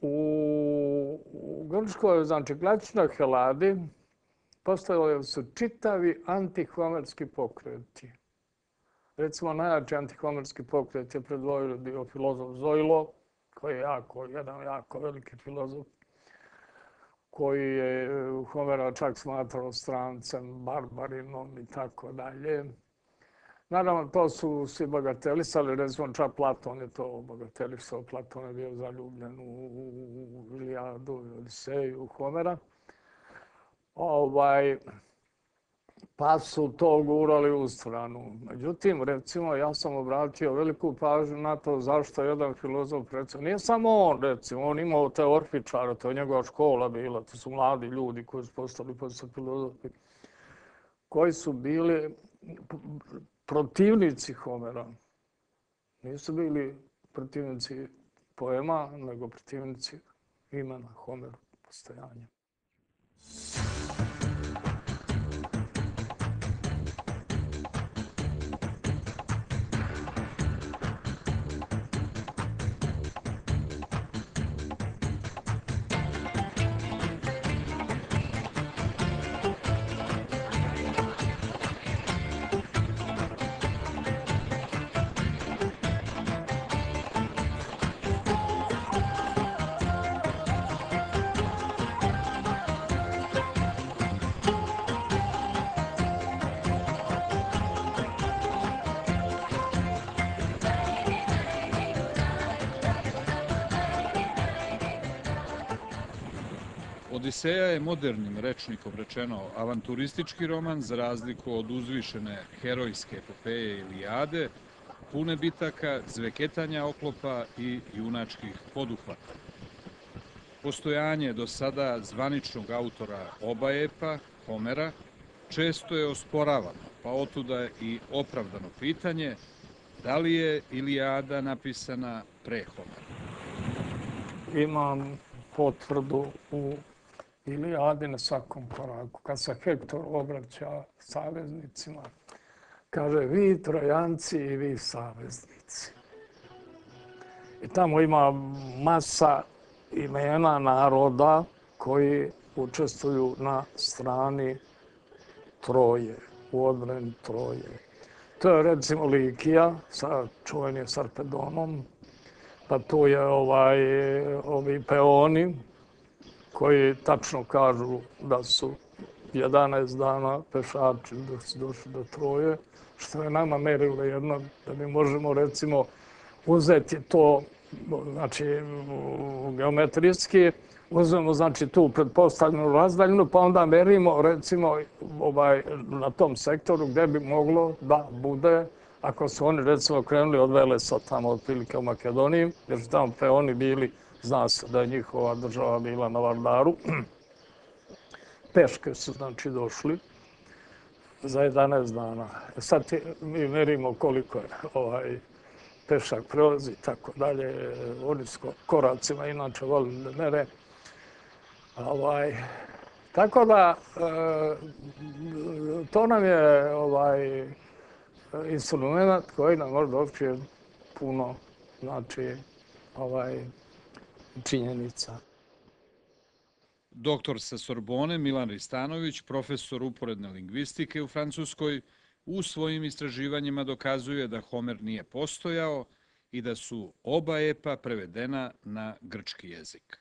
u Grčkoj, znači klasičnoj Heladi, postojali su čitavi antihomerski pokreti. Recimo, najjači antihomerski pokret je predvodio filozof Zoilo, koji je jedan jako veliki filozof, koji je Homera čak smatrao strancem, barbarinom i tako dalje. Naravno, to su svi bagatelisali, recimo čak Platon je to bagatelisao. Platon je bio zaljubljen u Ilijadu i Odiseju, u Homera. Pa su to gurali u stranu. Međutim, recimo, ja sam obratio veliku pažnju na to zašto jedan filozof, recimo, nije samo on, recimo, on imao te orfičare, to je njegova škola bila, to su mladi ljudi koji su postali posle filozofi, koji su bili protivnici Homera. Nisu bili protivnici poema, nego protivnici imena Homera, postojanja. Odiseja je modernim rečnikom rečeno avanturistički roman za razliku od uzvišene herojske epopeje Ilijade, pune bitaka, zveketanja oklopa i junačkih poduhvata. Postojanje do sada zvaničnog autora oba epa, Homera, često je osporavano, pa otuda i opravdano pitanje da li je Ilijada napisana pre Homera. Imam potvrdu u Ilijadi na svakom koraku. Kad se Hektor obraća saveznicima, kaže vi Trojanci i vi saveznici. I tamo ima masa imena naroda koji učestvuju na strani Troje, u odbrani Troje. To je recimo Likija sa čuvenim Sarpedonom, pa tu je ovi Peoni, koji tačno kažu da su 11 dana pešači dok su došli do Troje, što je nama merilo jedno, da mi možemo recimo uzeti to, znači geometrijski, uzmemo znači tu pretpostavljenu razdaljinu, pa onda merimo recimo na tom sektoru gde bi moglo da bude, ako su oni recimo krenuli od Velesa tamo otprilike u Makedoniji, jer su tamo Peoni bili, zna se da je njihova država bila na Vardaru. Peške su znači došli za 11 dana. Sad mi merimo koliko je pešak prelazi i tako dalje. Oni s koracima inače volim da mere. Tako da to nam je instrument koji nam može otkrije puno znači činjenica. Doktor sa Sorbone Milan Ristanović, profesor uporedne lingvistike u Francuskoj, u svojim istraživanjima dokazuje da Homer nije postojao i da su oba epa prevedena na grčki jezik.